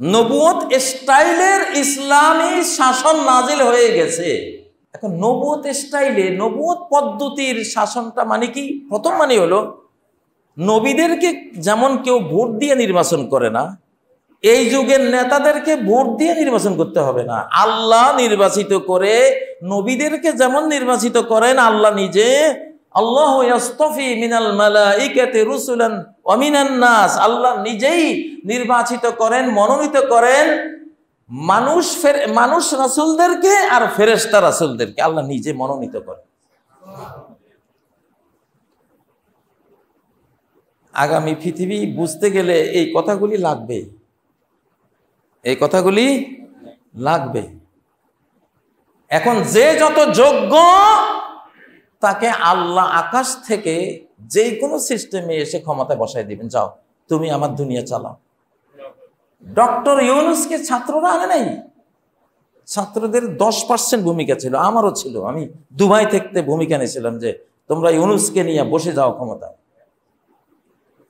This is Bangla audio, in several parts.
নবুয়ত স্টাইলের ইসলামী শাসন নাজিল হয়ে গেছে। এখন নবুয়ত স্টাইলে নবুয়ত পদ্ধতির শাসনটা মানে কি? প্রথম মানে হলো নবীদেরকে যেমন কেউ ভোট দিয়ে নির্বাচন করে না, এই যুগের নেতাদেরকে ভোট দিয়ে নির্বাচন করতে হবে না। আল্লাহ নির্বাচিত করে নবীদেরকে যেমন নির্বাচিত করেন আল্লাহ নিজে, আল্লাহু ইয়াসতাফি মিনাল মালাইকাতি রুসুলান ওয়া মিনান নাস, আল্লাহ নিজেই নির্বাচিত করেন, মনোনীত করেন মানুষ রাসূলদেরকে আর ফেরেশতা রাসূলদেরকে আল্লাহ নিজে মনোনীত করেন। আগামী পৃথিবী বুঝতে গেলে এই কথাগুলি লাগবে, এই কথাগুলি লাগবে। এখন যে যত যোগ্য তাকে আল্লাহ আকাশ থেকে যে কোনো সিস্টেমে এসে ক্ষমতায় বসায় দিবেন, যাও তুমি আমার দুনিয়া চালাও। ডক্টর ইউনূসকে ছাত্ররা আনে নাই, ছাত্রদের 10% ভূমিকা ছিল, আমারও ছিল। আমি দুবাই থেকে ভূমিকা নিয়েছিলাম যে তোমরা ইউনূসকে নিয়ে বসে যাও ক্ষমতা।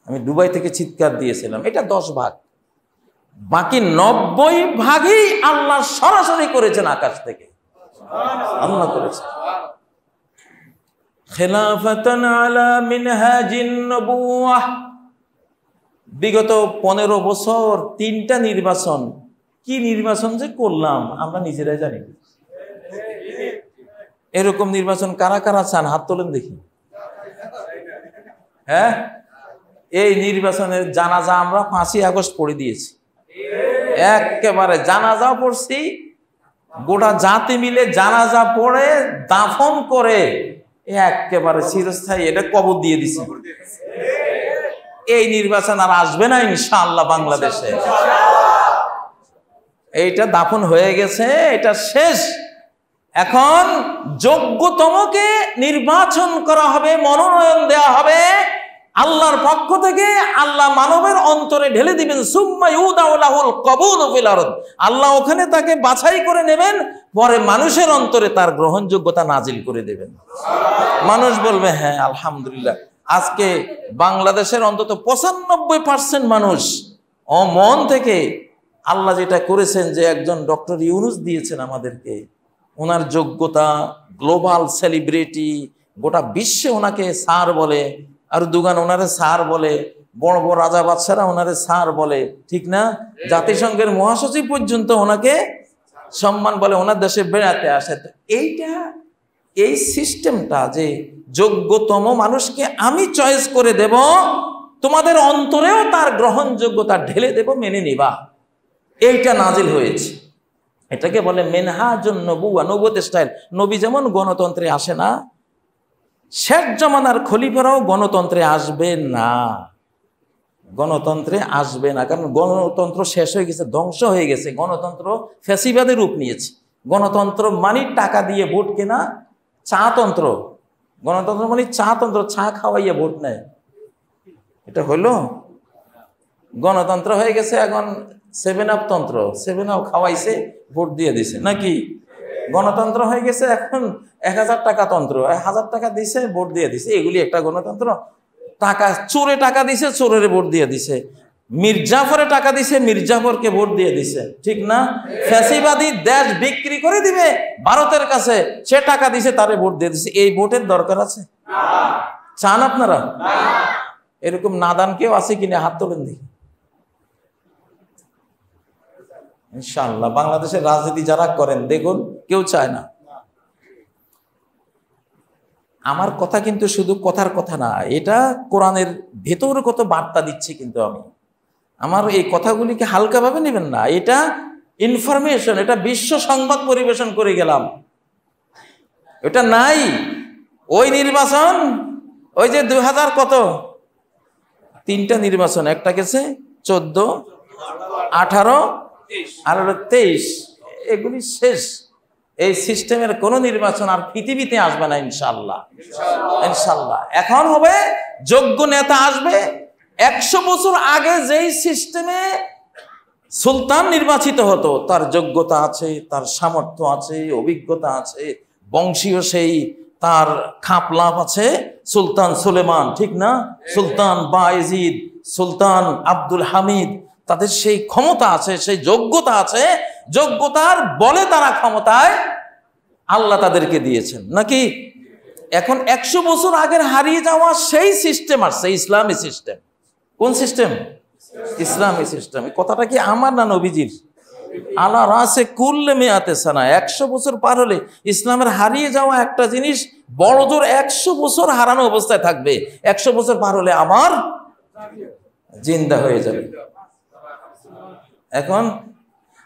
আমি দুবাই থেকে চিৎকার দিয়েছিলাম। এটা 10 ভাগ, বাকি 90 ভাগই আল্লাহ সরাসরি করেছেন আকাশ থেকে, আল্লাহ করেছেন। খিলাফাতান আলা মিনহাজিন নবুওয়াহ, বিগত 15 বছর 3টা নির্বাচন। কি নির্বাচন যে করলাম আমরা নিজেরাই জানি। এরকম নির্বাচন কারা কারা চান হাত তোলেন দেখি। হ্যাঁ, এই নির্বাচনের জানাজা আমরা 5ই আগস্ট পড়ে দিয়েছি, একেবারে জানাজা পড়ছি, গোটা জাতি মিলে জানাজা পড়ে দাফন করে একেবারে চিরস্থায়ী এটা কবর দিয়ে দিছি। এই নির্বাচন আর আসবে না ইনশাআল্লাহ বাংলাদেশে। এইটা দাফন হয়ে গেছে, এটা শেষ। এখন যোগ্যতমকে নির্বাচন করা হবে, মনোনয়ন দেওয়া হবে আল্লাহর পক্ষ থেকে। আল্লাহ মানবের অন্তরে ঢেলে দিবেন, সুম্মা ইউদাউ লাহুল কবুল ফিল আরদ, আল্লাহ ওখানে তাকে বাছাই করে নেবেন, পরে মানুষের অন্তরে তার গ্রহণযোগ্যতা নাজিল করে দেবেন। মানুষ বলবে হ্যাঁ আলহামদুলিল্লাহ। আজকে বাংলাদেশের অন্তত 95% মানুষ মন থেকে আল্লাহ যেটা করেছেন, যে একজন ডক্টর ইউনূস দিয়েছেন আমাদেরকে, ওনার যোগ্যতা, গ্লোবাল সেলিব্রিটি, গোটা বিশ্বে ওনাকে স্যার বলে, আর দুগান ওনারে স্যার বলে, বড় বড় রাজা বাদশারা ওনারে স্যার বলে, ঠিক না? জাতিসংঘের মহাসচিব পর্যন্ত ওনাকে সম্মান বলে, ওনার দেশে বেড়াতে আসে। তো এই সিস্টেমটা যে যোগ্যতম মানুষকে আমি চয়েস করে দেব, তোমাদের অন্তরেও তার গ্রহণযোগ্যতা ঢেলে দেব, মেনে নিবা, এইটা নাজিল হয়েছে। এটাকে বলে মিনহাজুন নবুওয়া, নবুয়ত স্টাইল। নবী যেমন গণতন্ত্রে আসে না, শেষ জামানার খলিফারাও গণতন্ত্রে আসবে না, গণতন্ত্রে আসবে না। কারণ গণতন্ত্র শেষ হয়ে গেছে, ধ্বংস হয়ে গেছে। গণতন্ত্র ফ্যাসিবাদের রূপ নিয়েছে। গণতন্ত্র মানে টাকা দিয়ে ভোট কেনা, চাতন্ত্র। গণতন্ত্র মানে চাতন্ত্র, চা খাওয়াইয়া ভোট নেয়। এটা হলো গণতন্ত্র হয়ে গেছে। এখন 7 আপ তন্ত্র, 7 আপ খাওয়াইছে, ভোট দিয়ে দিছে নাকি? গণতন্ত্র হয়ে গেছে এখন 1000 টাকা তন্ত্র, 1000 টাকা দিছে, ভোট দিয়ে দিছে। এগুলি একটা গণতন্ত্র? টাকা চোরে টাকা দিছে, চোরের ভোট দিয়ে দিছে। মির্জাফরে টাকা দিছে, মির্জাফরকে ভোট দিয়ে দিছে, ঠিক না? ফ্যাসিবাদী দেশ বিক্রি করে দিবে ভারতের কাছে, সে টাকা দিছে, তারে ভোট দিয়ে দিছে। এই ভোটের দরকার আছে? চান আপনারা? এরকম নাদান কেউ আছে কিনা হাত তোলেন দেখি। ইনশাআল্লাহ বাংলাদেশের রাজনীতি যারা করেন দেখুন, কেউ চায় না। আমার কথা কিন্তু শুধু কথার কথা না, এটা কোরআনের ভেতরে কত বার্তা দিচ্ছে। কিন্তু আমি আমার এই কথাগুলিকে হালকাভাবে নেবেন না। এটা ইনফরমেশন, এটা বিশ্ব সংবাদ পরিবেশন করে গেলাম। এটা নাই ওই নির্বাচন, ওই যে 2000 কত 3টা নির্বাচন, একটা গেছে 14, 18 আর 23, এগুলি শেষ। এই সিস্টেমের কোন নির্বাচন আর পৃথিবীতে আসবে না ইনশাআল্লাহ, ইনশাআল্লাহ। এখন হবে যোগ্য নেতা আসবে। 100 বছর আগে যেই সিস্টেমে সুলতান নির্বাচিত হতো, তার যোগ্যতা আছে, তার সামর্থ্য আছে, অভিজ্ঞতা আছে, বংশীয় সেই তার খাপ লাভ আছে। সুলতান সুলেমান, ঠিক না? সুলতান বায়েজিদ, সুলতান আব্দুল হামিদ, তাদের সেই ক্ষমতা আছে, সেই যোগ্যতা আছে, যোগ্যতার বলে তারা ক্ষমতায় আল্লাহ তাদেরকে দিয়েছেন নাকি? এখন 100 বছর আগের হারিয়ে যাওয়া সেই সিস্টেম আসছে, ইসলামী সিস্টেম। কোন সিস্টেম? ইসলামী সিস্টেম। কথাটা কি আমার না নবীজির? আলা রাসে কুল্লে মিয়াতে সানা, 100 বছর পার হলে ইসলামের হারিয়ে যাওয়া একটা জিনিস বড় জোর 100 বছর হারানো অবস্থায় থাকবে, 100 বছর পার হলে আবার জিন্দা হয়ে যাবে। এখন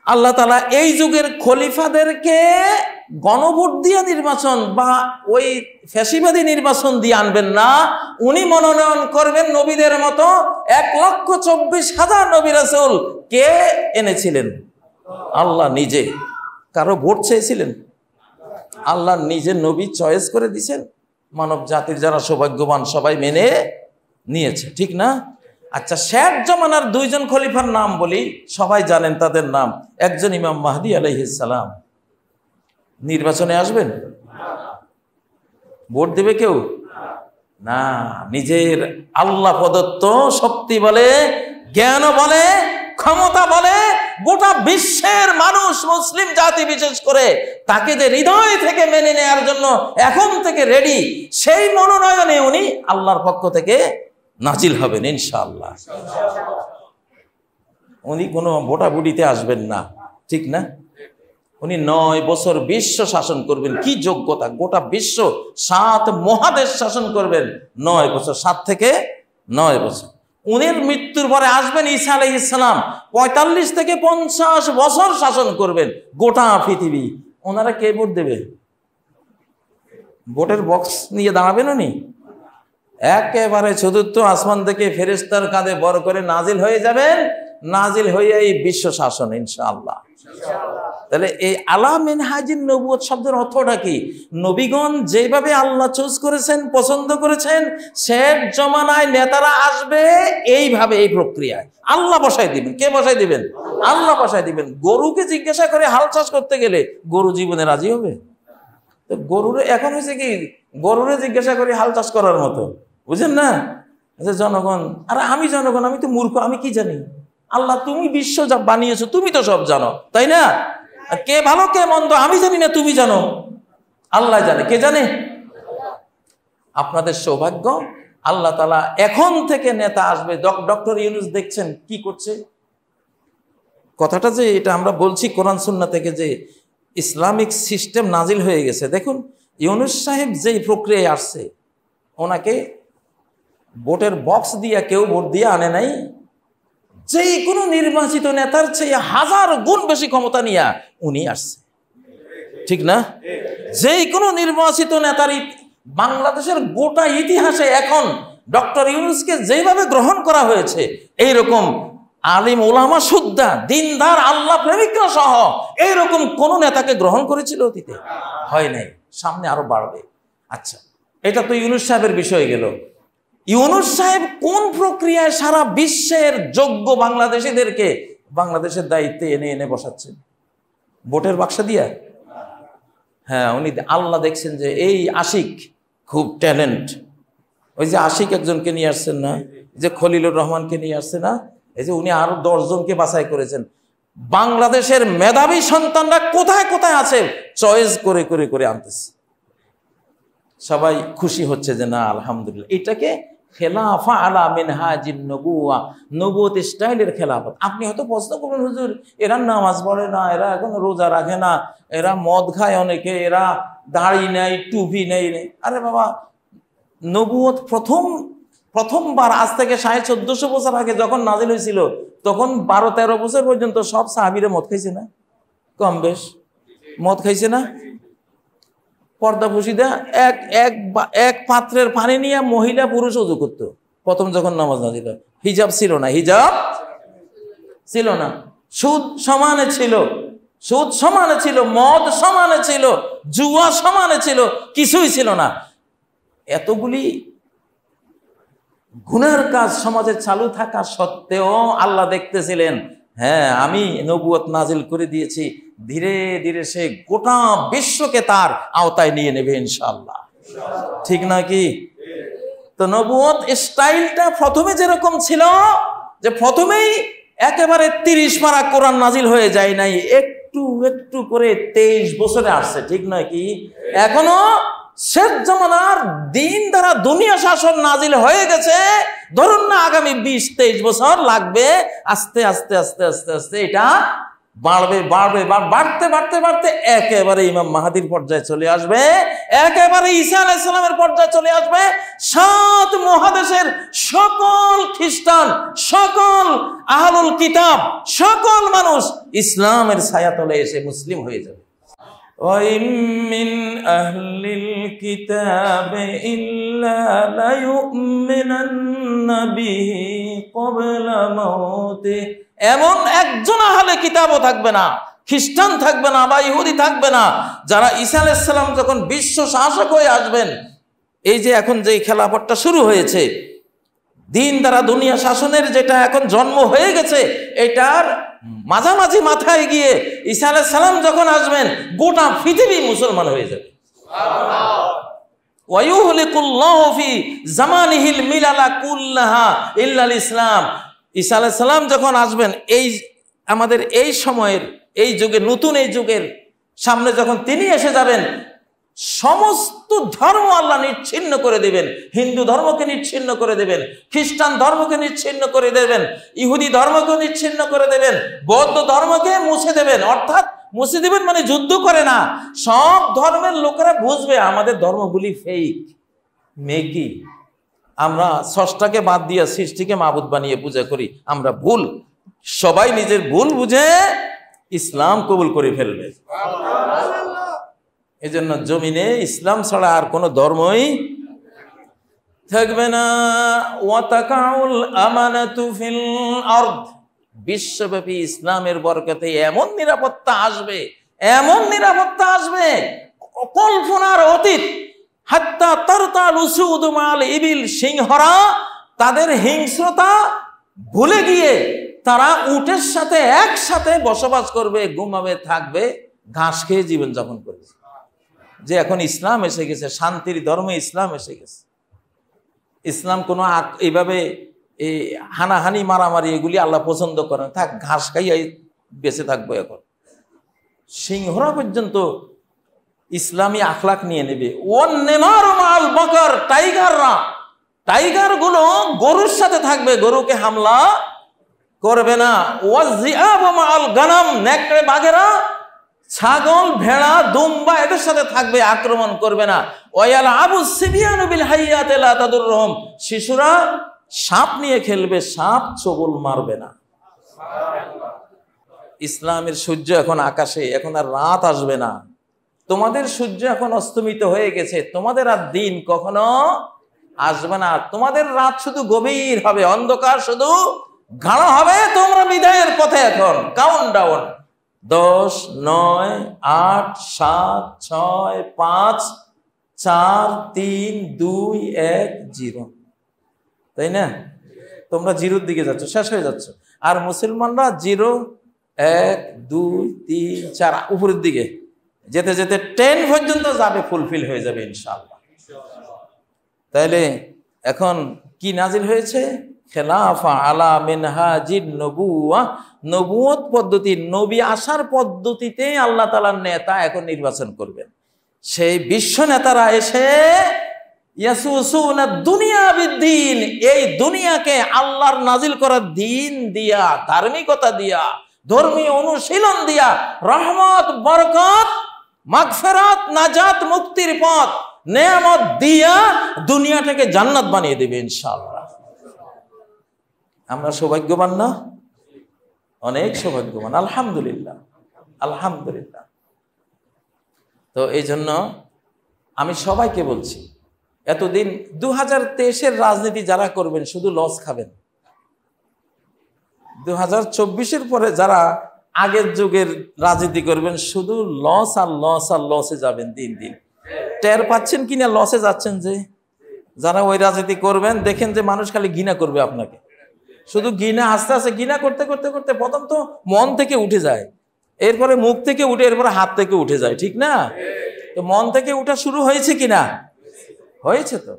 আল্লাহ তাআলা এই যুগের খলিফাদেরকে গণভোট দিয়ে নির্বাচন বা ওই ফ্যাসিবাদী নির্বাচন দিয়ে আনবেন না, উনি মনোনয়ন করবেন নবীদের মতো। 1,24,000 নবী রাসূল কে এনেছিলেন? আল্লাহ নিজে। কারো ভোট চেয়েছিলেন? আল্লাহ নিজে নবী চয়েস করে দিয়েছেন। মানব জাতির যারা সৌভাগ্যবান সবাই মেনে নিয়েছে, ঠিক না? আচ্ছা, শেষ জামানার 2 জন খলিফার নাম বলি, সবাই জানেন তাদের নাম। একজন ইমাম মাহদী আলাইহিস সালাম। নির্বাচনে আসবেন? ভোট দেবে কেউ? না, নিজের আল্লাহ প্রদত্ত শক্তি বলে, জ্ঞান বলে, ক্ষমতা বলে গোটা বিশ্বের মানুষ, মুসলিম জাতি বিশেষ করে, তাকে যে হৃদয় থেকে মেনে নেওয়ার জন্য এখন থেকে রেডি, সেই মনোনয়নে উনি আল্লাহর পক্ষ থেকে নাজিল হবেন ইনশাআল্লাহ। উনি কোনো ভোটাভুটিতে আসবেন না, ঠিক না? উনি 9 বছর বিশ্ব শাসন করবেন। কি যোগ্যতা! গোটা বিশ্ব 7 মহাদেশ শাসন করবেন 9 বছর, 7 থেকে 9 বছর। উনির মৃত্যুর পরে আসবেন ঈসা আলাইহিস সালাম, 45 থেকে 50 বছর শাসন করবেন গোটা পৃথিবী। ওনারা কে ভোট দেবে? ভোটের বক্স নিয়ে দাঁড়াবেন উনি? একেবারে চতুর্থ আসমান থেকে ফেরেশতার কাঁধে বড় করে নাজিল হয়ে যাবেন, নাজিল হয়ে এই বিশ্ব শাসন ইনশাআল্লাহ। তাহলে এই আলা মিনহাজিন নবুয়ত শব্দের অর্থটা কি? নবীগণ যেভাবে আল্লাহ চুজ করেছেন, পছন্দ করেছেন, শেষ জমানায় নেতারা আসবে এইভাবে, এই প্রক্রিয়ায় আল্লাহ বসাই দিবেন। কে বসাই দিবেন? আল্লাহ বসাই দিবেন। গরুকে জিজ্ঞাসা করে হাল চাষ করতে গেলে গরু জীবনে রাজি হবে? তো গরুরে এখন হয়েছে কি, গরুরে জিজ্ঞাসা করি হাল চাষ করার মতো, বুঝেন না? জনগণ, আরে আমি জনগণ, আমি তো মূর্খ, আমি কি জানি? আল্লাহ তুমি বিশ্ব যা বানিয়েছো, তুমি তো সব জানো, তাই না? কে ভালো কে মন্দ আমি জানি না, তুমি জানো, আল্লাহ জানে। কে জানে? আপনাদের সৌভাগ্য, আল্লাহ তাআলা এখন থেকে নেতা আসবে। ডক্টর ইউনূস দেখছেন কি করছে? কথাটা যে এটা আমরা বলছি কোরআন সুন্নাহ থেকে, যে ইসলামিক সিস্টেম নাজিল হয়ে গেছে। দেখুন, ইউনূস সাহেব যেই প্রক্রিয়ায় আসছে, ওনাকে ভোটের বক্স দিয়া কেউ ভোট দিয়ে আনে নাই। যে কোনো নির্বাচিত নেতার চেয়ে 1000 গুণ বেশি ক্ষমতা নিয়ে উনি আসছে, ঠিক না? যে কোনো নির্বাচিত নেতার বাংলাদেশের গোটা ইতিহাসে এখন ডক্টর ইউনূসকে যেভাবে গ্রহণ করা হয়েছে, এইরকম আলিম ওলামা সুদ্দা দিনদার আল্লাহ প্রেমিকরা সহ এইরকম কোন নেতাকে গ্রহণ করেছিল অতীতে? হয় নাই, সামনে আরো বাড়বে। আচ্ছা, এটা তো ইউনূস সাহেবের বিষয় গেল। ইউনূস সাহেব কোন প্রক্রিয়ায় সারা বিশ্বের যোগ্য বাংলাদেশিদেরকে বাংলাদেশের দায়িত্বে এনে এনে বসাচ্ছেন? ভোটের বাক্সা দিয়া? হ্যাঁ, উনি আল্লাহ দেখছেন যে এই আশিক খুব ট্যালেন্ট। ওই যে আশিক একজনকে নিয়ে আসছেন না, যে খলিলুর রহমানকে নিয়ে আসছে না, এই যে উনি আরো 10 জনকে বাছাই করেছেন। বাংলাদেশের মেধাবী সন্তানরা কোথায় কোথায় আছে চয়েস করে করে করে আনতেছে। সবাই খুশি হচ্ছে যে না আলহামদুলিল্লাহ, এটাকে খেলাফা আলা মিনহাজিন নবুয়া, নবুয়ত স্টাইলের খেলাফত। আপনি হয়তো প্রশ্ন করবেন, হুজুর এরা নামাজ পড়ে না, এরা এখন রোজা রাখে না, এরা মদ খায় অনেকে, এরা দাড়ি নেই, টুপি নেই। আরে বাবা, নবুয়ত প্রথমবার আজ থেকে 1450 বছর আগে যখন নাজিল হয়েছিল, তখন 12-13 বছর পর্যন্ত সব সাহাবীরা মদ খাইছে না? কম বেশ মদ খাইছে না? পর্দা পুশিদা এক পাত্রের পানি নিয়ে মহিলা পুরুষ ওযু করত প্রথম যখন নামাজ নাজিল হয়। হিজাব ছিল না, হিজাব ছিল না। সুদ সমানে ছিল, সুদ সমানে ছিল, মদ সমানে ছিল, জুয়া সমানে ছিল, কিছুই ছিল না। এতগুলি গুনার কাজ সমাজে চালু থাকা সত্ত্বেও আল্লাহ দেখতেছিলেন, হ্যাঁ আমি নবুয়ত নাজিল করে দিয়েছি, ধীরে ধীরে সে গোটা বিশ্বকে তার আওতায় নিয়ে নেবে ইনশাআল্লাহ। ঠিক না কি? তো নবুয়ত স্টাইলটা প্রথমে যেরকম ছিল, যে প্রথমেই একেবারে 30 পারা কোরআন নাজিল হয়ে যায় নাই, একটু একটু করে 23 বছরে আসছে, ঠিক নয় কি? এখনো শেষ জামানার দিন দ্বারা দুনিয়া শাসন নাজিল হয়ে গেছে। ধরুন না আগামী 20-23 বছর লাগবে, আস্তে আস্তে আস্তে আস্তে আস্তে এটা বাড়বে বাড়বে বাড়তে বাড়তে বাড়তে একেবারে ইমাম মাহাদির পর্যায়ে চলে আসবে, একেবারে ঈসা আলাইহিস সালামের পর্যায়ে চলে আসবে। 7 মহাদেশের সকল খ্রিস্টান, সকল আহলুল কিতাব, সকল মানুষ ইসলামের ছায়াতলে এসে মুসলিম হয়ে যাবে। وَإِن مِّنْ أَهْلِ الْكِتَابِ إِلَّا لَيُؤْمِنَنَّ بِهِ قَبْلَ مَوْتِهِ, এমন একজন আহলে কিতাবও থাকবে না, খ্রিস্টান থাকবে না বা ইহুদি থাকবে না, যারা ঈসা আলাইহিস সালাম যখন বিশ্ব শাসক হয়ে আসবেন, এই যে এখন যে খেলাফতটা শুরু হয়েছে, দিন দ্বারা দুনিয়া শাসনের যেটা এখন জন্ম হয়ে গেছে, এটার মাঝামাঝি মাথায় গিয়ে ঈসা আলাইহিস সালাম যখন আসবেন, গোটা পৃথিবী মুসলমান হয়ে যাবে। ওয়ায়ুহলিকুল্লাহু ফি জামানিহিল মিলালা কুল্লাহা ইল্লাল ইসলাম। ঈসা আলাইহিস সালাম যখন আসবেন, এই আমাদের এই সময়ের, এই যুগের, নতুন এই যুগের সামনে যখন তিনি এসে যাবেন, সমস্ত ধর্ম আল্লাহ নিচ্ছিন্ন করে দেবেন। হিন্দু ধর্মকে নিচ্ছিন্ন করে দেবেন, খ্রিস্টান ধর্মকে নিচ্ছিন্ন করে দেবেন, ইহুদি ধর্মকে নিচ্ছিন্ন করে দেবেন, বৌদ্ধ ধর্মকে মুছে দেবেন। অর্থাৎ মুছে দেবেন মানে যুদ্ধ করে না, সব ধর্মের লোকেরা বুঝবে আমাদের ধর্মগুলি ফেক, মেকি, আমরা স্রষ্টাকে বাদ দিয়ে সৃষ্টিকে মাবুদ বানিয়ে পূজা করি, আমরা ভুল। সবাই নিজের ভুল বুঝে ইসলাম কবুল করে ফেলবে। এই জন্য জমিনে ইসলাম ছাড়া আর কোনো ধর্মই থাকবে না। ওয়াতাকাউল আমানাতু ফিল আরদ, বিশ্বব্যাপী ইসলামের বরকতে এমন নিরাপত্তা আসবে, এমন নিরাপত্তা আসবে কল্পনার অতীত। হাত্তা তারতাল উসুদ মাল ইবিল, সিংহরা তাদের হিংস্রতা ভুলে গিয়ে তারা উটের সাথে একসাথে বসবাস করবে, ঘুমাবে, থাকবে, ঘাস খেয়ে জীবনযাপন করবে। যে এখন ইসলাম এসে গেছে, শান্তির ধর্মে ইসলাম এসে গেছে। ইসলাম কোনো এইভাবে এই হানাহানি মারামারি এগুলি আল্লাহ পছন্দ করেন, থাক ঘাস খাইয়াই বেঁচে থাকবো। এখন সিংহরা পর্যন্ত ইসলামী আখলাক নিয়ে নেবে। টাইগাররা, টাইগার গুলো গরুর সাথে থাকবে, গরুকে হামলা করবে না। গানাম, নেকড়ে বাঘেরা, ছাগল, ভেড়া, দুম্বা এদের সাথে থাকবে, আক্রমণ করবে না। ওয়াল আবু সিবিয়ানু বিল হাইয়াতি লা তাদুররুহুম, শিশুরা সাপ নিয়ে খেলবে, সাপ ছোবল মারবে না। ইসলামের সূর্য এখন আকাশে, এখন আর রাত আসবে না। তোমাদের সূর্য এখন অস্তমিত হয়ে গেছে, তোমাদের আর দিন কখনো আসবে না। তোমাদের রাত শুধু গভীর হবে, অন্ধকার শুধু গাঢ় হবে। তোমরা বিদায়ের পথে এখন। কাউন্ট ডাউন, 10, 9, 8, 7, 6, 5, 4, 3, 2, 1, 0, তাই না? তোমরা জিরোর দিকে যাচ্ছ, শেষ হয়ে যাচ্ছ। আর মুসলমানরা 0, 1, 2, 3, 4 উপরের দিকে যেতে যেতে 10 পর্যন্ত যাবে, ফুলফিল হয়ে যাবে ইনশাআল্লাহ। তাইলে এখন কি নাজিল হয়েছে? খেলাফা আলা মিনহাজিন নবুওয়া, নবুয়ত পদ্ধতি, নবী আসার পদ্ধতিতে আল্লাহ তাআলার নেতা এখন নির্বাচন করবেন। সেই বিশ্ব নেতারা এসে ইয়াসুসুনা দুনিয়া বিদ্দিন, এই দুনিয়াকে আল্লাহর নাজিল করা দিন দিয়া, ধার্মিকতা দিয়া, ধর্মীয় অনুশীলন দিয়া, রহমত, বরকত, মাগফিরাত, নাজাত, মুক্তির পথ, নেয়ামত দিয়া দুনিয়াটাকে জান্নাত বানিয়ে দেবে ইনশাআল্লাহ। আমরা সৌভাগ্যবান না? অনেক সৌভাগ্যবান, আলহামদুলিল্লাহ, আলহামদুলিল্লাহ। তো এই জন্য আমি সবাইকে বলছি, এতদিন 2023-এর রাজনীতি যারা করবেন শুধু লস খাবেন। 2024-এর পরে যারা আগের যুগের রাজনীতি করবেন শুধু লস আর লস আর লসে যাবেন। দিন দিন টের পাচ্ছেন কিনা লসে যাচ্ছেন? যে যারা ওই রাজনীতি করবেন দেখেন যে মানুষ খালি ঘৃণা করবে আপনাকে, শুধু ঘৃণা, আস্তে আস্তে ঘৃণা করতে করতে করতে প্রথম তো মন থেকে উঠে যায়, এরপরে মুখ থেকে উঠে, এরপরে হাত থেকে উঠে যায়, ঠিক না? তো মন থেকে উঠা শুরু হয়েছে কিনা? হয়েছে। তো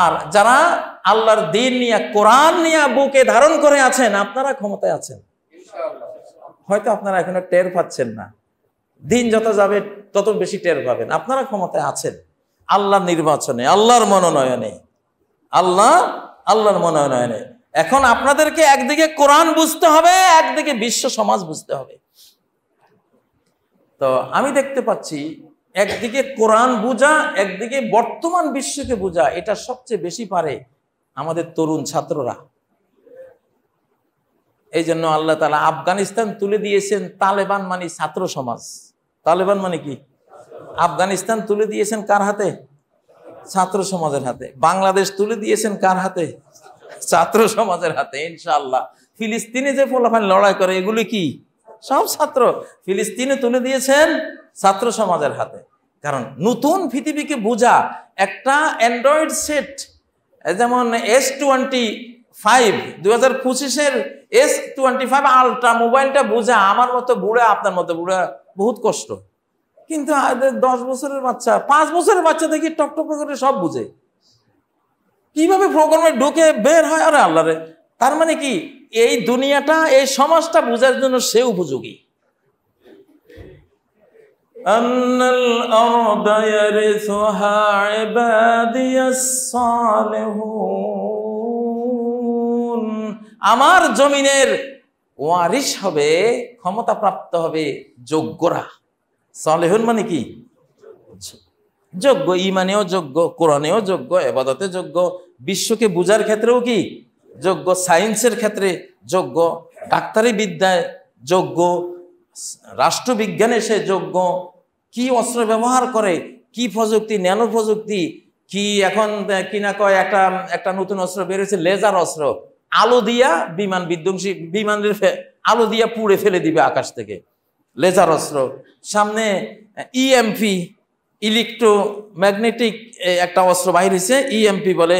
আর যারা আল্লাহর দ্বীন নিয়ে, কোরআন নিয়ে বুকে ধারণ করে আছেন, আপনারা ক্ষমতায় আছেন। হয়তো আপনারা এখনো টের পাচ্ছেন না, দিন যত যাবে তত বেশি টের পাবেন। আপনারা ক্ষমতায় আছেন আল্লাহর নির্বাচনে, আল্লাহর মনোনয়নে, আল্লাহর মনোনয়নে। এখন আপনাদেরকে একদিকে কোরআন বুঝতে হবে, একদিকে বিশ্ব সমাজ বুঝতে হবে। তো আমি দেখতে পাচ্ছি একদিকে কোরআন বুঝা, একদিকে বর্তমান বিশ্বকে বুঝা, এটা সবচেয়ে বেশি পারে আমাদের তরুণ ছাত্ররা। এই জন্য আল্লাহ তাআলা আফগানিস্তান তুলে দিয়েছেন তালেবান মানে ছাত্র সমাজ। তালেবান মানে কি? আফগানিস্তান তুলে দিয়েছেন কার হাতে? ছাত্র সমাজের হাতে। বাংলাদেশ তুলে দিয়েছেন কার হাতে? ছাত্র সমাজের হাতে। ইনশাআল্লাহ ফিলিস্তিনে যে পোলাপান লড়াই করে, এগুলি কি? সব ছাত্র। ফিলিস্তিনে তুলে দিয়েছেন ছাত্র সমাজের হাতে। কারণ নতুন পৃথিবীকে বোঝা, একটা অ্যান্ড্রয়েড সেট যেমন S25 2025-এর S25 আলট্রা মোবাইলটা বোঝা আমার মতো বুড়া, আপনার মতো বুড়া বহুত কষ্ট। কিন্তু 10 বছরের বাচ্চা, 5 বছরের বাচ্চা দেখি টকটক করে সব বুঝে, কিভাবে প্রোগ্রামে ঢুকে বের হয়। আরে আল্লাহ রে, তার মানে কি এই দুনিয়াটা, এই সমাজটা বোঝার জন্য সে উপযোগী। আন্নাল আরদা ইয়ারিসুহা ইবাদিয়াস সালিহুন, আমার জমিনের ওয়ারিশ হবে, ক্ষমতা প্রাপ্ত হবে যোগ্যরা। সালেহুন মানে কি? যোগ্য, ইমানেও যোগ্য, কোরআনেও যোগ্য, ইবাদতে যোগ্য, বিশ্বকে বুঝার ক্ষেত্রেও কি যোগ্য, সায়েন্সের ক্ষেত্রে যোগ্য, ডাক্তারি বিদ্যায় যোগ্য, রাষ্ট্রবিজ্ঞানে সে যোগ্য, কি অস্ত্র ব্যবহার করে, কি প্রযুক্তি, ন্যানো প্রযুক্তি, কি এখন কি না কয় একটা নতুন অস্ত্র বেরিয়েছে, লেজার অস্ত্র, আলো দিয়া বিমান বিধ্বংসী, বিমানের আলো দিয়া পুড়ে ফেলে দিবে আকাশ থেকে, লেজার অস্ত্র। সামনে ইএমপি, ইলেকট্রোম্যাগনেটিক একটা অস্ত্র বাহির হয়েছে, ইএমপি বলে।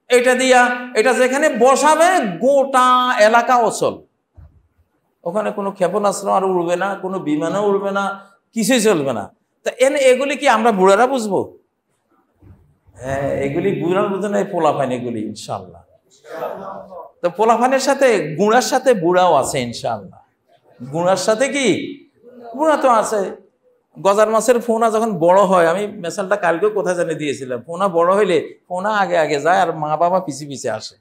এটা দিয়া, এটা যেখানে বসাবে গোটা এলাকা অচল, ওখানে কোনো ক্ষেপণাস্ত্র আর উড়বে না, কোনো বিমানও উড়বে না, কিছুই চলবে না। তা এগুলি কি আমরা বুড়ারা বুঝবো? হ্যাঁ, এগুলি বুড়ার বুঝে না, পোলাপান এগুলি ইনশাল্লাহ। তো পোলাপানের সাথে গুড়ার সাথে বুড়াও আছে ইনশাল্লাহ। গুড়ার সাথে কি বুড়া তো আছে। গজার মাছের ফোনা যখন বড় হয়, আমি মেসালটা কালকেও কোথায় জানি দিয়েছিলাম, ফোনা বড় হইলে ফোনা আগে আগে যায় আর মা বাবা পিছিয়ে পিছিয়ে আসে।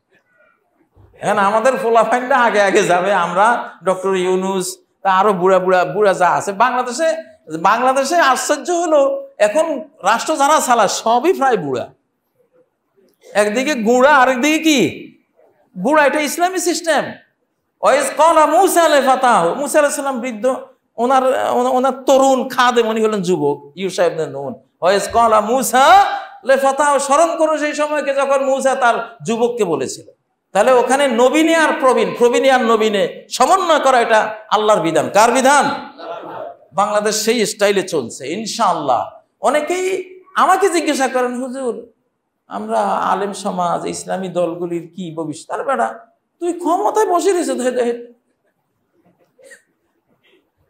এখন আমাদের পোলাপাইনটা আগে আগে যাবে, আমরা ডক্টর ইউনুস, তা আরো বুড়া যা আছে বাংলাদেশে আশ্চর্য হলো, এখন রাষ্ট্র যারা চালায় সবই প্রায় বুড়া। একদিকে গুড়া, আরেকদিকে কি বুড়া। এটা ইসলামী সিস্টেম। মুসা আলাইহিস সালাম বৃদ্ধ, ওনার তরুণ খাদেম, উনি হলেন যুবক, ইউশা ইবনে নুন। মুসা লিফাতাহু, স্মরণ করো সেই সময়কে যখন মুসা তার যুবককে বলেছিল। তাহলে ওখানে নবীনে আর প্রবীণে আর নবীনে সমন্বয় করা, এটা আল্লাহর বিধান। কার বিধান? বাংলাদেশ সেই স্টাইলে চলছে ইনশাআল্লাহ। অনেকেই আমাকে জিজ্ঞাসা করেন, হুজুর আমরা আলেম সমাজ, ইসলামী দলগুলির কি ভবিষ্যৎ? আর বেটা, তুই ক্ষমতায় বসে রয়েছে,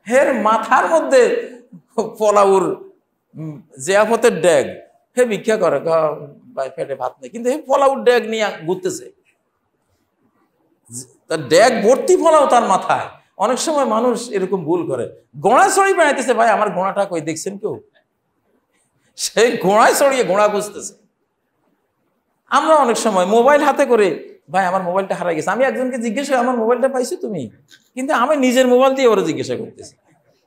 হের মাথার মধ্যে পোলাউর জিয়াফতের ড্যাগ, হে ভিক্ষা করে, ভাই পেটে ভাত নেই, কিন্তু হে পোলাউর ড্যাগ নিয়ে ঘুরতেছে, তার ড্যাগ ভর্তি পোলাও তার মাথায়। অনেক সময় মানুষ এরকম ভুল করে, গোড়ায় ছড়িয়ে বেড়াইতেছে, ভাই আমার ঘোড়াটা কই দেখছেন কেউ? সেই ঘোড়ায় ছড়িয়ে ঘোড়া খুঁজতেছে। আমরা অনেক সময় মোবাইল হাতে করে, ভাই আমার মোবাইলটা হারাই গেছে, আমি একজনকে জিজ্ঞাসা করি আমার মোবাইলটা পাইছো তুমি? কিন্তু আমি নিজের মোবাইল দিয়ে ওরা জিজ্ঞাসা করতেছি।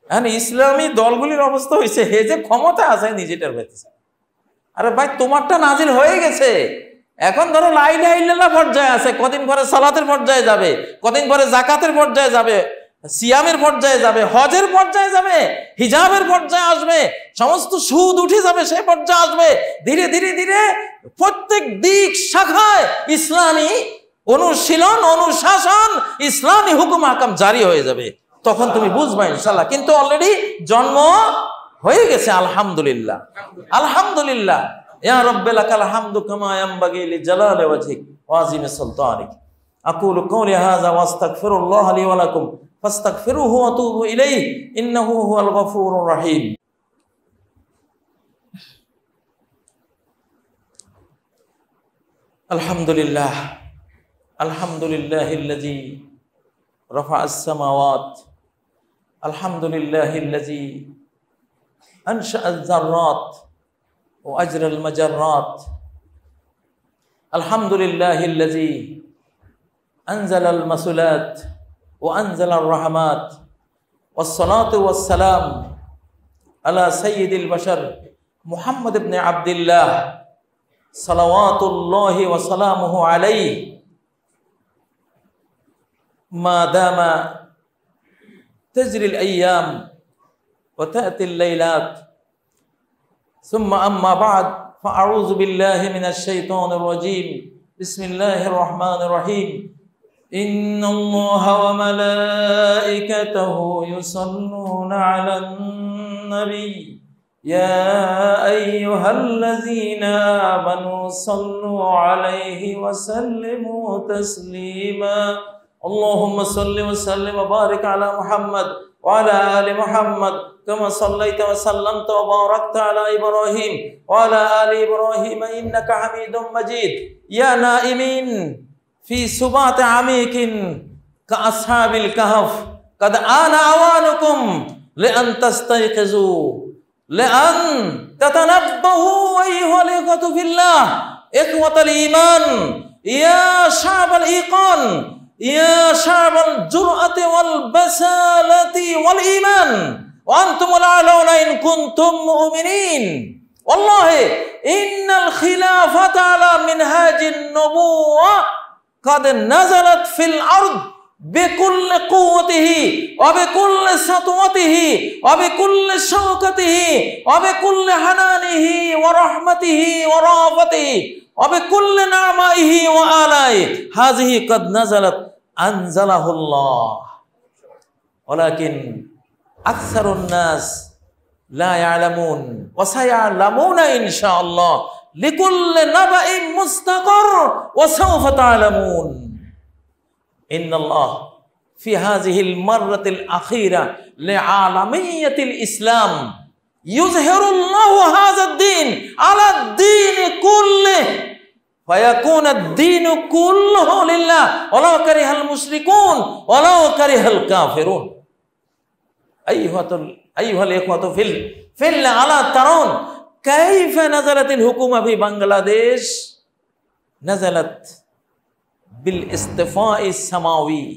হ্যাঁ, ইসলামী দলগুলির অবস্থা হয়েছে, হে যে ক্ষমতা আছে নিজেটার পাইতেছে। আরে ভাই তোমারটা নাজিল হয়ে গেছে, এখন ধরো লা ইলাহা ইল্লাল্লাহ পর্যায়ে আছে, কদিন পরে সালাতের পর্যায়ে যাবে, কদিন পরে জাকাতের পর্যায়ে যাবে, সিয়ামের পর্যায়ে যাবে, হজের পর্যায়ে যাবে, হিজাবের পর্যায়ে আসবে, সমস্ত সুদ উঠে যাবে, সে পর্যায়ে আসবে। ধীরে ধীরে ধীরে প্রত্যেক দিক শাখায় ইসলামী অনুশীলন, অনুশাসন, ইসলামী হুকুম হাকাম জারি হয়ে যাবে। তখন তুমি বুঝবা ইনশাআল্লাহ। কিন্তু অলরেডি জন্ম হয়ে গেছে, আলহামদুলিল্লাহ, আলহামদুলিল্লাহ। ইয়া রাব্বি লাকাল হামদু কামা ইয়ানবাগি লিজালালি ওয়াজহিক ওয়া আযীমি সুলতানিক। আকুলু কাওলি হাযা ওয়া আস্তাগফিরুল্লাহ লি ওয়া লাকুম ফাস্তাগফিরুহু ওয়া তুবু ইলাইহি ইন্নাহু হুয়াল গফুরুর রহিম। আলহামদুলিল্লাহ, আলহামদুলিল্লাহিল্লাযী রাফা'আস সামাওয়াত, আলহামদুলিল্লাহিল্লাযী আনশাআয যাররাত ওয়া আজরাল মাজাররাত, আলহামদুলিল্লাহিল্লাযী আনজালাল মাসুলাত ওয়া আনজালার রাহমাত, ওয়াসসালাতু ওয়াসসালাম আলা সাইয়্যিদিল বাশার মুহাম্মদ ইবনে আবদুল্লাহ সালাওয়াতুল্লাহি ওয়া সালামুহু আলাইহি মা দামা তাজরিল আইয়াম ওয়া তা'তিল লাইলাত সুম্মা আম্মা বা'দ ফাআউযু বিল্লাহি মিনাশ শাইতানির রাজীম। বিসমিল্লাহির রহমানির রহিম। ইন্নাল্লাহা ওয়া মালাইকাতাহু ইউসাল্লুনা আলান নবী ইয়া আইয়ুহাল্লাযীনা আমানু সাল্লু আলাইহি ওয়া সাল্লিমু তাসলিমা। আল্লাহুম্মা সাল্লি ওয়া সাল্লিম ওয়া বারিক আলা মুহাম্মদ ওয়া আলা আলি মুহাম্মদ কামা সাল্লাইতা ওয়া সাল্লামতা ওয়া বারাকতা আলা ইব্রাহিম ওয়া আলা আলি ইব্রাহিম ইন্নাকা হামিদুম মাজিদ। ইয়া নাইমিন ফি সুবাতি আমিকিন কা আসহাবিল কাহফ কাদ আনা আওয়ানুকুম লিআন তাস্তাইকিজু লিআন তাতানাব্বাহু আইয়ুহাল ইখওয়াতু ফিল্লাহ ইখওয়াতাল ঈমান ইয়া শা'বাল ঈকান ইয়া শা'বাল জুরআতি ওয়াল বাসালাতি ওয়াল ঈমান ওয়া আনতুমুল আ'লাউনা ইন কুনতুম মুমিনিন। ওয়াল্লাহি ইন্নাল খিলাফাতা আলা মিনহাজিন নবুওয়া قد نزلت في الأرض بكل قوته وبكل سطوته وبكل شوكته وبكل حنانه ورحمته ورافته وبكل نعمائه وآلائه هذه قد نزلت أنزله الله ولكن أكثر الناس لا يعلمون وسيعلمون إن شاء الله لكل نبأ مستقر وسوف تعلمون إن الله في هذه المرة الأخيرة لعالمية الإسلام يظهر الله هذا الدين على الدين كله فيكون الدين كله لله ولو كره المشركون ولو كره الكافرون. أيها الإخوة في الله ألا ترون كيف نزلت الحكومة في بنغلاديش؟ نزلت بالاصطفاء السماوي.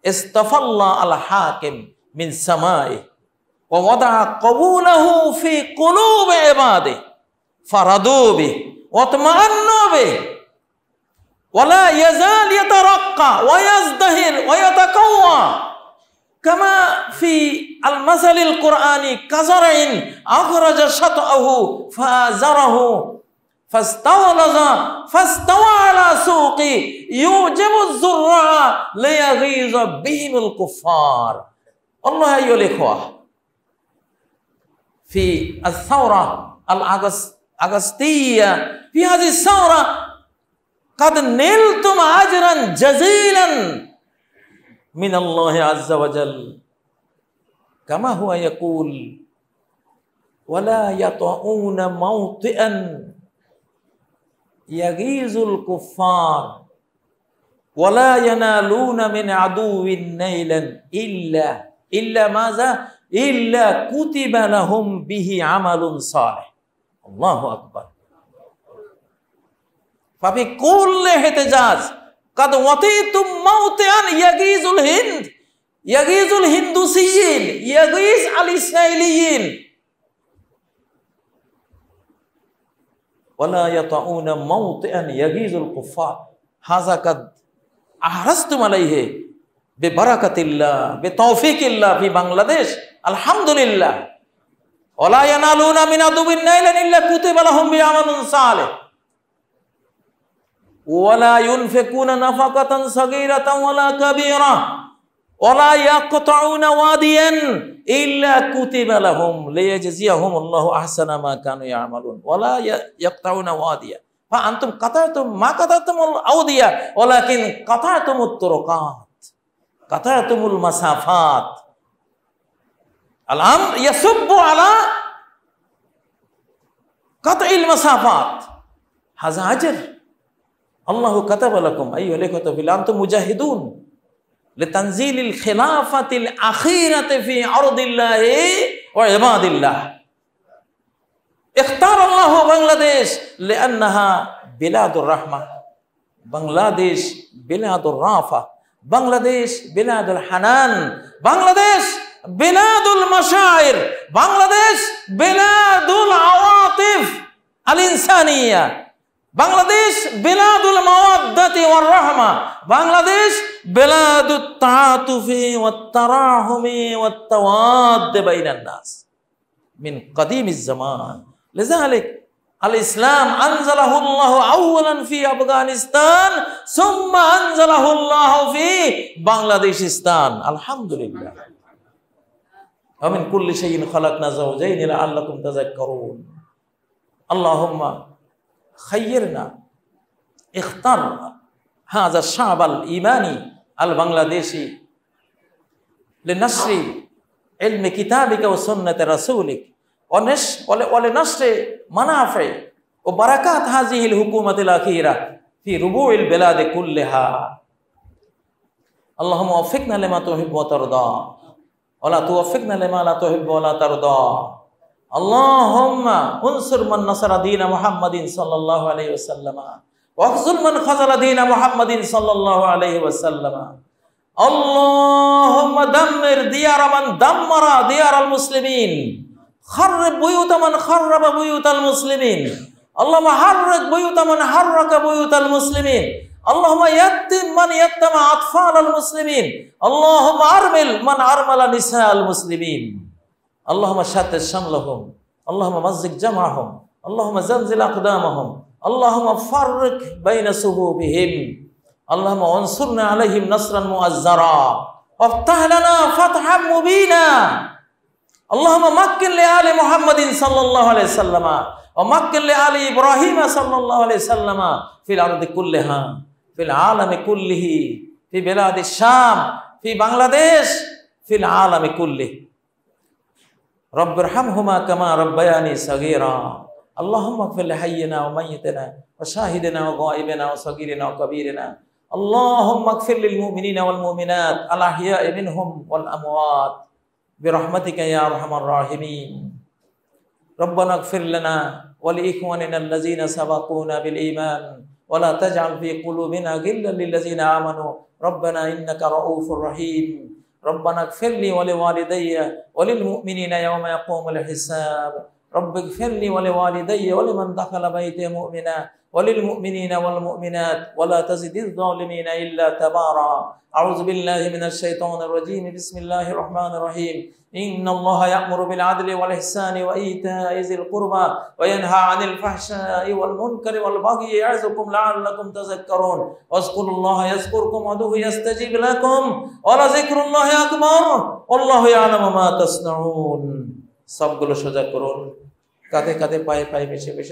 اصطفى الله الحاكم من سمائه ووضع قبوله في قلوب عباده فرضوا به واطمأنوا به ولا يزال يترقى ويزدهر ويتقوى كما في المثل القرآني كزرع أخرج شطأه فآزره فاستوى على سوقه يعجب الزراع ليغيظ بهم الكفار. والله أيها الإخوة في الثورة الأغسطية في هذه الثورة قد نلتم أجرا جزيلا من الله عز وجل كما هو يقول ولا يطؤون موطئا يغيظ الكفار ولا ينالون من عدو نيلا إلا ماذا إلا كتب لهم به عمل صالح. الله أكبر. ففي كل احتجاج قد وطئتم موطئا يغيظ الهند يغيظ الهندوسيين يغيظ الإسرائيليين ولا يطؤون موطئا يغيظ الكفار. هذا قد أحرزتم عليه ببركة الله بتوفيق الله في بنغلاديش. الحمد لله. ولا ينالون من عدو نيلا إلا كتب لهم بعمل صالح ولا ينفقون نفقة صغيرة ولا كبيرة ولا يقطعون واديا إلا كتب لهم ليجزيهم الله أحسن ما كانوا يعملون ولا يقطعون واديا فأنتم قطعتم ما قطعتم الأودية ولكن قطعتم الطرقات قطعتم المسافات. الأمر يصب على قطع المسافات. هذا أجر আল্লাহু কাতাবা লাকুম আইয়ুহাল ইখওয়াতু ফিল্লাহ আনতুম মুজাহিদুন লিতানজিলিল খিলাফাতিল আখিরাতি ফি আরদিল্লাহি ওয়া ইবাদিল্লাহ। ইখতার আল্লাহু বাংলাদেশ লিআন্নাহা বিলাদুর রাহমা, বাংলাদেশ বিলাদুর রাফা, বাংলাদেশ বিলাদুল হানান, বাংলাদেশ বিলাদুল মাশাইর, বাংলাদেশ বিলাদুল আওয়াতিফ আল ইনসানিয়া, বাংলাদেশ বিলাদুল মাওয়াদ্দাতি ওয়ার রাহমা, বাংলাদেশ বিলাদুত তাআতুফি ওয়াত তারাহুমি ওয়াত তাওয়াদ বাইনান নাস মিন কদিমিজ জামান। লিযালিক আল ইসলাম আনজালাহুল্লাহু আউওয়ালান ফি আফগানিস্তান সুম্মা আনজালাহুল্লাহু ফি বাংলাদেশিস্তান। আলহামদুলিল্লাহ। ওয়া মিন কুল্লি শাইইন খালাকনা যাওজাইন লাআল্লাকুম তাযাক্কারুন। আল্লাহুম্মা খাইরনা ইখতার হাযা শা'ব আল ঈমানি আল বাংলাদেশি লিনাশরি ইলমি কিতাবিকা ওয়া সুন্নতি রাসূলিক ولنشر منافع وبركات هذه الحكومة الأخيرة في ربوع البلاد كلها. اللهم وفقنا لما تحب وترضى ولا توفقنا لما لا تحب ولا ترضى. اللهم انصر من نصر دين محمد صلى الله عليه وسلم واخذل من خذل دين محمد صلى الله عليه وسلم. اللهم دمر ديار من دمر ديار المسلمين، خرب بيوت من خرب بيوت المسلمين. اللهم حرك بيوت من حرك بيوت المسلمين. اللهم يتم من يتم أطفال المسلمين. اللهم أرمل من أرمل نساء المسلمين. اللهم شتت شملهم، اللهم مزق جمعهم، اللهم زلزل أقدامهم، اللهم فرق بين صفوفهم، اللهم انصرنا عليهم نصرا مؤزرا وافتح لنا فتحا مبينا. اللهم مكن لآل محمد صلى الله عليه وسلم ومكن لآل إبراهيم صلى الله عليه وسلم في الأرض كلها، في العالم كله، في بلاد الشام، في بنغلاديش، في العالم كله. رب ارحمهما كما ربياني صغيرا. اللهم اغفر لحينا وميتنا وشاهدنا وغائبنا وصغيرنا وكبيرنا. اللهم اغفر للمؤمنين والمؤمنات الأحياء منهم والأموات برحمتك يا أرحم الراحمين. ربنا اغفر لنا ولإخواننا الذين سبقونا بالإيمان ولا تجعل في قلوبنا غلا للذين آمنوا ربنا إنك رؤوف رحيم. ربنا اغفر لي ولوالدي وللمؤمنين يوم يقوم الحساب. رب اغفر لي ولوالدي ولمن دخل بيتي مؤمنا وللمؤمنين والمؤمنات ولا تزد الظالمين إلا تبارا. أعوذ بالله من الشيطان الرجيم. بسم الله الرحمن الرحيم. إن الله يأمر بالعدل والإحسان وإيتاء ذي القربى وينهى عن الفحشاء والمنكر والبغي يعظكم لعلكم تذكرون. واذكروا الله يذكركم وادعوه يستجيب لكم ولذكر الله أكبر والله يعلم ما تصنعون. সবগুলো সোজা করুন, কাঁধে কাঁধে পায়ে পায়ে মিশে মিশে